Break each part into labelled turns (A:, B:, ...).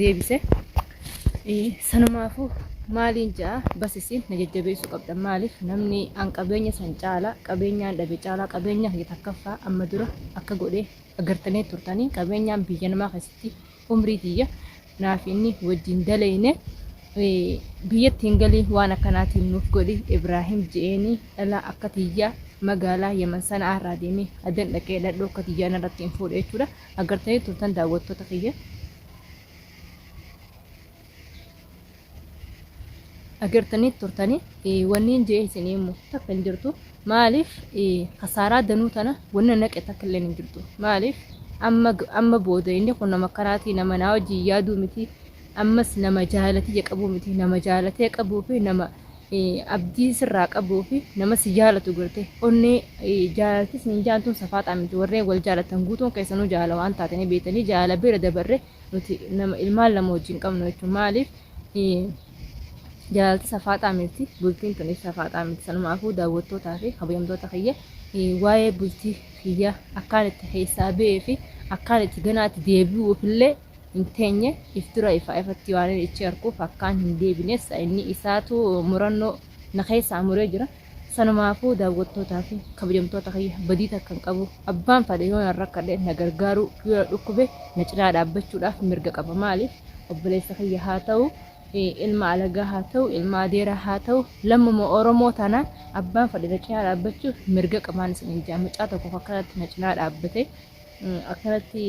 A: deebise. Sanumaafuu maaliin ja'a basisin na jajjabeessuu qabda. Maaliif namni an qabeenya san caalaa qabeenyaan dhabe caalaa qabeenya takkaffaa amma dura akka godhee agartanii turtanii qabeenyaan biyya namaa keessatti umrii tiyya naaf inni wajjin dalayne biyyattiin galii waan akkanaatiin nuuf godhi Ibraahim je'eenii dhalaa akka tiyyaa magaalaa Yaman sana irraa deemee adan dhaqee dhadhoo akka tiyyaan irratti hin fuudhe jechuudha. Agartanii turtan daawwattoota kiyya. Agartanii turtanii wanniin jee isinii immoo takka hin jirtu. Maaliif kasaaraa danuu tana wanna naqe takka illee hin jirtu. Maaliif amma booda inni kun nama karaatii nama naa wajjin yaaduu miti. Ammas nama jaalatee qabu miti. Nama jaalatee qabuu fi nama abdii sirraa qabuu fi nama si jaalatu gurte onnee jaalatis ni jaalatuun safaaxaa miti. Warreen wal jaalatan guutuun keessanuu jaala waan taatanii beetanii jaala bira dabarre nuti nama ilmaan lama wajjin qabnu jechuun maaliif jaalati safaaxaa miti bultiin tunis safaaxaa miti. Sanumaafuu daawwattootaa fi kabajamtoota kiyya waa'ee bultii kiyya akkaan itti keessaa ba'ee fi akkaan itti ganaatti deebi'uuf illee hin teenye iftira ifatti waan ichi arkuuf akkaan hin deebines inni isaatu murannoo na keessaa muree jira. Sanumaafuu daawwattootaa fi kabajamtoota kiyya badii takka hin qabu. Abbaan fedhe yoo na rakkadhe na gargaaruu yoo dhukkube na cinaa dhaabbachuudhaaf mirga qaba. Maaliif obboleessa kiyya haa ta'u ilma alagaa haa ta'u ilma adeeraa haa ta'u lammuma Oromoo taanaan abbaan fedhe na cinaa dhaabbachuuf mirga qabaan isin jaamicaa tokko akkanatti na cinaa dhaabbate akkanatti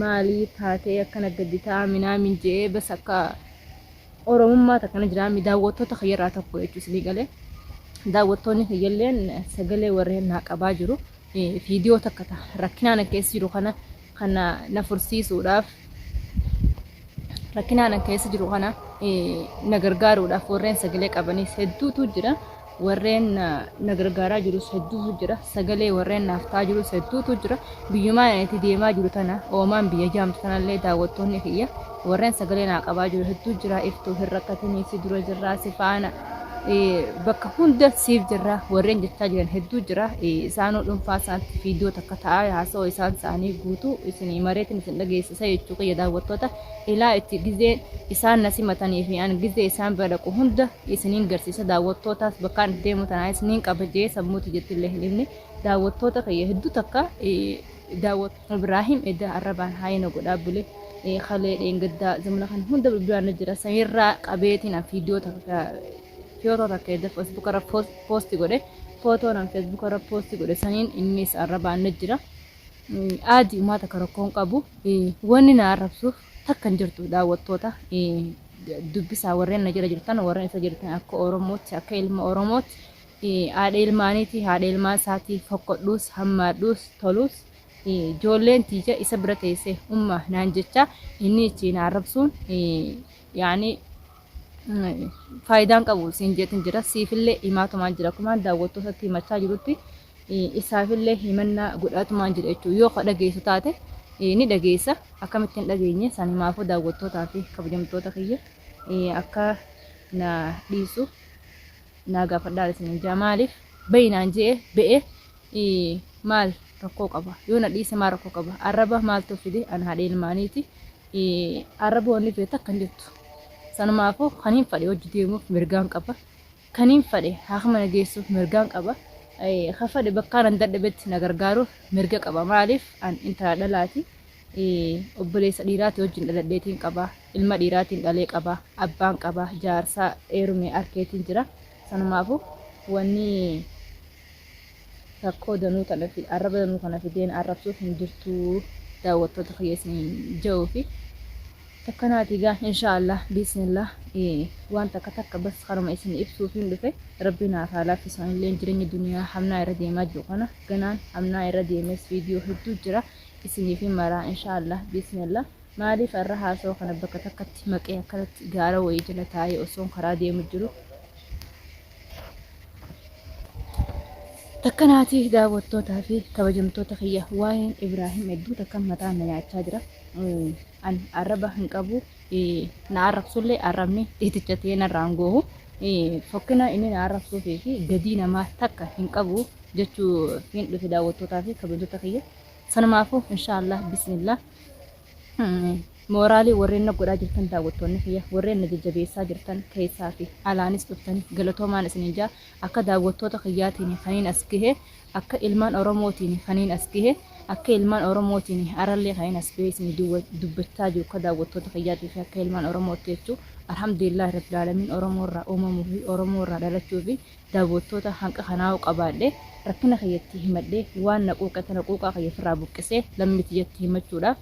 A: maalii taatee akkana gadi ta'a minaamin jee bas akka Oromummaa takkana jiraami daawwattoota kiyyarraa tokko jechuun isinii galee daawwattoonni kiyyalleen sagalee warreen naa qabaa jiru viidiyoo takka rakkinaan keessa jiru kana na fursiisuudhaaf rakkinaan keessa jiru kana na gargaaruudhaaf warreen sagalee qabanis hedduutu jira. Warreen na gargaaraa jiru hedduutu jira. Sagalee warreen naaf ta'aa jiru hedduutu jira. Biyyumaan itti deemaa jiru tana oomaan biyya jaamtu kanallee daawwattoonni kiyya warreen sagalee naa qabaa jiru hedduu jira. Iftuu hin rakkatanii si dura jirraa si faana bakka hunda siif jirraa warreen jechaa jiran hedduu jira. Isaanoo dhuunfaa isaanitti viidiyoo takka ta'aa haasa'oo isaan isaanii guutuu isinii mareetiin isin dhageessisa jechuu kiyya daawwattoota ilaa itti gizeen isaan na simatanii fi an gizee isaan bira dhaqu hunda isiniin garsiisa. Daawwattootaas bakkaan deemu tanaa isiniin qabajee sammuuti jettillee hin himne daawwattoota kiyya hedduu takka Ibraahim edda arrabaan haayina godhaa bule kalee dheengaddaa zamana kan hunda bilbilaan jira. Sanirraa qabeetiin viidiyoo takka footoo takka edda Facebook irra poosti godhe footoo nan Facebook irra poosti godhe saniin innis arrabaan jira. Aadii uumaa takka rakkoon qabu wanni na arrabsuuf takka hin jirtu daawwattoota dubbisaa warreen na jira jirtan warreen isa jirtan akka Oromootti akka ilma Oromootti haadha ilmaaniiti haadha ilmaa isaatii fokkodhuus hammaadhuus toluus ijoolleen tiija isa bira teessee umma naan jecha inni ichi na arrabsuun yaani faayidaan qabu siin jeetin jira. Siifillee himaatumaan jira kumaan daawwattootatti himachaa jirutti isaafillee himannaa godhatumaan jira jechuudha. Yoo dhageessu taate ni dhageessa akkamittiin dhageenye san himaafuu daawwattootaa fi kabajamtoota kiyya akka na dhiisu na gaafadhaa isin jaa. Maaliif bayinaan jee ba'e maal rakkoo qaba yoo na dhiise maal rakkoo qaba. Arraba maaltu fide an haadha ilmaaniiti arraba wanni fide takka hin jirtu. Sanumaafuu kaniin fedhe hojii deemuuf mirgaan qaba. Kaniin fedhe haakama nageessuuf mirgaan qaba. Kafadhe bakkaan an dadhabetti na gargaaruuf mirga qaba. Maaliif an intala dhalaati obboleessa dhiiraati wajjin dhaladheetiin qaba. Ilma dhiiraatiin dhalee qaba. Abbaan qaba. Jaarsaa dheerumee arkeetiin jira. Sanumaafuu wanni rakkoo danuu kana fi arraba danuu kana fideen arrabsuuf hin jirtu daawwattoota kiyyeessin ja'uu fi takkanaati gaa inshaallah bismillah waan takka bas karuma isin ibsuuf hin dhufe rabbi naaf haa laaffisu. Illee jireenya duniyaa hamnaa irra deemaa jiru kana ganaan hamnaa irra deemes viidiyoo hedduu jira isiniif maraa inshaallah bismillah. Maaliif irra haasoo kana bakka takkatti maqee akkanatti gaara wayii jala taa'ee osoon karaa deemu jiru takkanaati daawwattootaa fi kabajamtoota kiyya waa'een Ibraahim hedduu takka mataan na nyaachaa jira. An arraba hin qabu na arrabsullee arrabni iticha ta'ee narraan goohu fokkina inni na arrabsuu fi gadii namaa takka hin qabu jechuu hin dhufe daawwattootaa fi kabajamtoota kiyya. Sanumaafuu inshaallah bismillah mooraalii warreen na godhaa jirtan daawwattoonni kiyya warreen na jajjabeessaa jirtan keessaa fi alaanis dhuftanii galatoomaan isiniin jaa akka daawwattoota kiyyaatiin kaniin as gahe akka ilmaan oromootiin kaniin as gahe akka ilmaan oromootiin arallee kaniin as gahe isin dubbachaa jiru akka daawwattoota kiyyaatii fi akka ilmaan oromootti jechuun alhamdulillah rabbil alamin oromoorraa uumamuu fi oromoorraa dhalachuu fi daawwattoota hanqa kanaa'u qabaadhe rakkina kiyyatti himadhe waan naquuqaa kiyyafirraa buqqisee lammiti jetti himachuudhaaf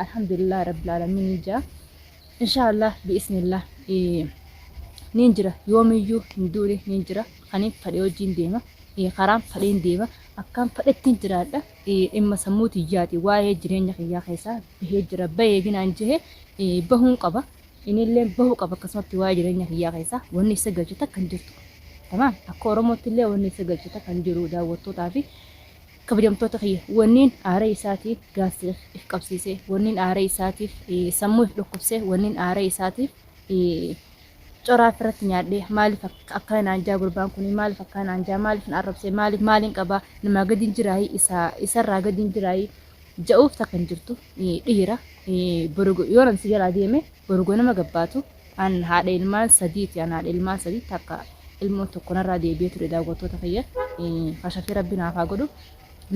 A: alhamdulillah rabbil alamin jaa inshallah biismillah ninjira yoomiyyuu hinduure ninjira kaniin fadhe hojiin deema karaan fadheen deema akkaan fadhettiin jiraadha dhimma sammuu tiyyaati waa'ee jireenya kiyyaa keessaa bahee jira bahee ginaan jehe bahuun qaba inillee bahuu qaba akkasumatti waa'ee jireenya kiyyaa keessaa wanni isa galchita kan jirtu tamam akka oromootti illee wanni isa galchita kan jiru daawwattootaa fi kabajamtoota kiyya wanniin aara isaatiif gaasiif if qabsiisee wanniin aara isaatiif sammuu if dhukkubsee wanniin aara isaatiif coraa firratti nyaadhee maaliif akka naanjaa gurbaan kun maaliif akka naanjaa maaliif arrabsee maaliif maaliin qabaa nama gadiin jiraayii isarraa gadiin jiraayii ja'uuf takkan jirtu dhiira borugo yoo namsi jalaa deeme borugo nama gabbaatu an haadha ilmaan sadiiti an haadha ilmaan sadii takka ilmoo tokko narraa deebi'ee ture daawwattoota kiyya kashafii rabbi naaf haa godhu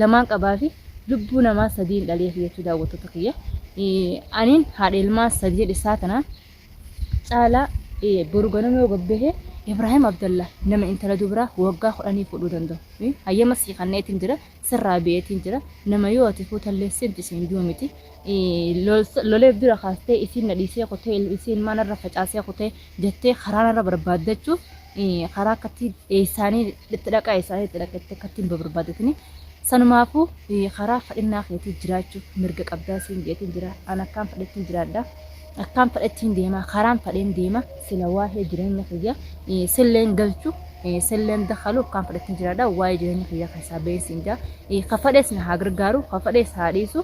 A: lamaan qabaa fi lubbuu namaa sadiin dhalee jechuu daawwattoota kiyya aniin haadha ilmaan sadii jedhisaa tanaan caalaa borugo nama yoo gabbehe Ibrahim Abdallah nama intala dubraa waggaa 10 fudhuu danda'u hayyama siiqanneetiin jira sirraa beetiin jira nama yoo ati fuutallee simti siin duumiti lolee dura kaastee isiin nadhiisee qotee isiin manarra facaasee qotee jettee karaanarra barbaaddachuuf karaa akkatti isaanii itti dhaqaa isaanii itti dhaqattee akkattiin barbaaddatini sanumaafuu karaa fadhinnaa keetii jiraachuuf mirga qabdaa siin beetiin jira an akkaan fadhettiin jiraadha akkaan fadhettiin deema karaan fadheen deema sila waa'ee jireenya kiyya silleen galchu silleen dakhalu akkaan fadhettiin jiraadha waa'ee jireenya kiyya keessaa beesin jaa kafadhees na haa gargaaru kafadhees haa dhiisu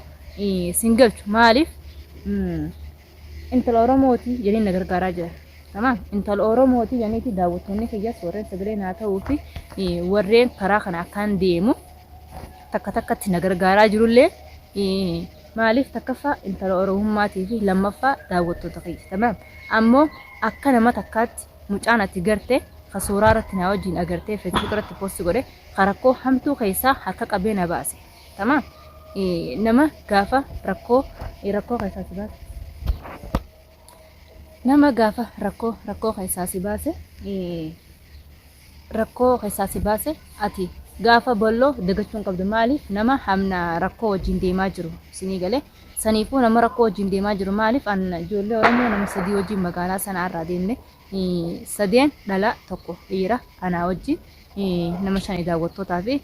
A: sin galchu maaliif intala oromooti jedheen na gargaaraa jira tamam intala oromooti janiiti daawwattoonni kiyya warreen sagalee naa ta'uu fi warreen karaa kana akkaan deemu takka takkatti na gargaaraa jirullee maaliif takkaffaa intala oromummaatii fi lammaffaa daawwattoota kiyya tamam ammoo akka nama takkaatti mucaan ati garte suuraa irratti na wajjin agartee Facebook irratti post godhe rakkoo hamtuu keessaa akka qabee na baase tamam nama gaafa rakkoo keessaa si baase nama gaafa rakkoo keessaa si baase rakkoo keessaa si baase ati gaafa bolloo dagachuun qabdu maaliif nama hamna rakkoo wajjin deemaa jiru sinii galee saniifuu nama rakkoo wajjin deemaa jiru maaliif an ijoollee oromoo nama sadii wajjin magaalaa sanaa irraa deemne sadeen dhala tokko dhiira anaa wajjin nama shanii daawwattootaa fi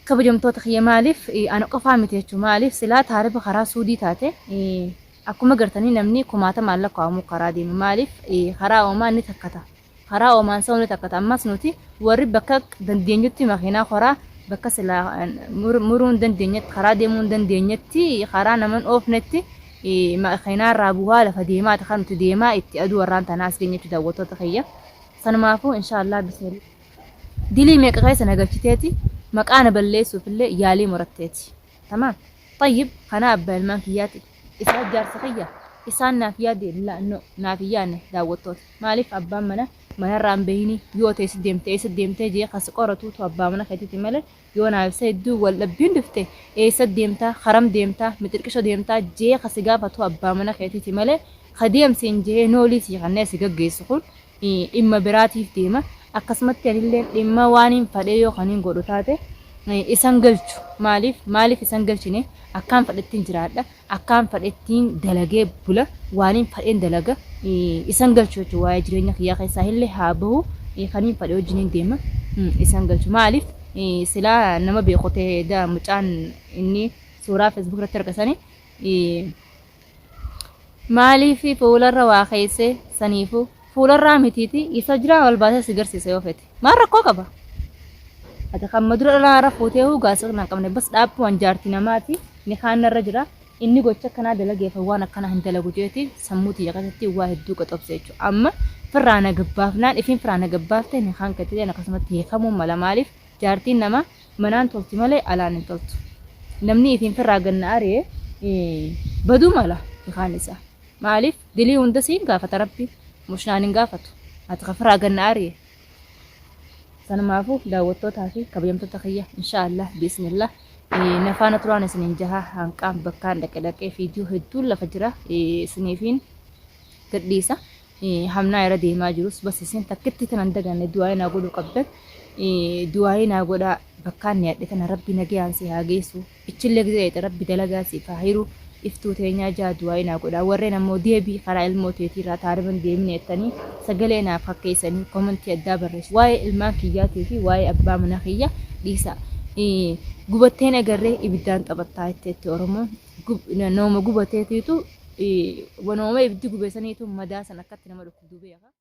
A: kabajamtoota kiyya maaliif ana qofaa miti jechuun maaliif silaa taarifa karaa suudii taate akkuma gartanii namni kumaata maallaqa waamu karaa deemu maaliif karaa oomaa ni takkata karaa oomaan sa'u ni takkata ammas nuti warri bakka dandeenyutti makiinaa koraa bakka silaa muruun dandeenyetti karaa deemuun dandeenyetti karaa naman oofnetti makiinaa irraa bu'aa lafa deemaa kan nuti deemaa itti aduu warraan tanaa as geenyetti daawwattoota kiyya sanumaafuu inshaallah bismillah dilii meeqa keessa nagalchiteeti maqaana balleessuuf illee yaalii muratteeti tamam tayyib kana abbaa ilmaan kiyyaati isaa jaarsa kiyya isaan naaf yaade naaf yaanne daawwattoota maaliif abbaan manarraan bahini yoo teessi deemtee jee kas qoratuutu abbaa mana keetitti malee yoo naaf isa hedduu wal dhabbiin dhufte eessa deemtaa haram deemtaa mixirqisho deemtaa jee kasi gaafatu abbaa mana keetitti malee kadeemseen jee noolii si kannee si gaggeessu kun dhimma biraatiif deema akkasumatti anillee dhimma waaniin fadhee yoo kaniin godhu taate isan galchu maaliif isan galchine akkaan fadhettiin jiraadha akkaan fadhettiin dalagee bula waaniin fadheen dalaga isan galchu jechuudha waa'ee jireenya kiyyaa keessaa illee haa bahu kaniin fadhee wajjiniin deema isan galchu maaliif silaa nama beekotee da mucaan inni suuraa Facebook irratti argasanii maaliif fuularra waa keessee saniifuu fuularraa mitiiti isa jiraa wal baasee si garsiisa yoo fete maal rakkoo qaba ati kan madura dhala fuutee gaasa kan qabne bas dhaabbu wanjaartii namaati ni kaanarra jira inni gocha kanaa dalageef waan akkana hin dalagu jeeti sammuuti yakatatti waa hedduu qoxobse jechuudha amma firraana gabbaafnaan ifin firraana gabbaaftee ni kaan katee akkasumatti hiikamuu mala maaliif jaartiin nama manaan tolti malee alaan hin toltu namni ifin firraa ganna aree baduu mala يخانسا مالف دلي وندسين قافة ربي مش نانين قافته هتغفر أجن أريه سنة معفو داوتو تافي كبيمتو تخية إن شاء الله بإذن الله نفانا طلعنا سنين جها هنقام بكان لك فيديو هدول لفجرة سنيفين كديسة همنا يردي ما جلوس بس سين تكتت تندق أن دعائنا أقول قبل دعائنا أقول بكان يدتنا ربي نجيان سيها جيسو إتشلك زيت ربي دلقاسي فهيرو iftuu teenyaa jaa du'aa inaa godha warreen ammoo deebii karaa ilmooteetii irraa taariban deemne jettanii sagalee naaf fakkeessanii komentii addaa barreessu waa'ee ilmaan kiyyaatii fi waa'ee abbaa mana kiyya dhiisa gubatteen agarree ibiddaan taphattaa jetteetti oromoon nooma gubateetiitu wanooma ibiddi gubeessaniitu madaa san akkatti nama dhukkubu beeka.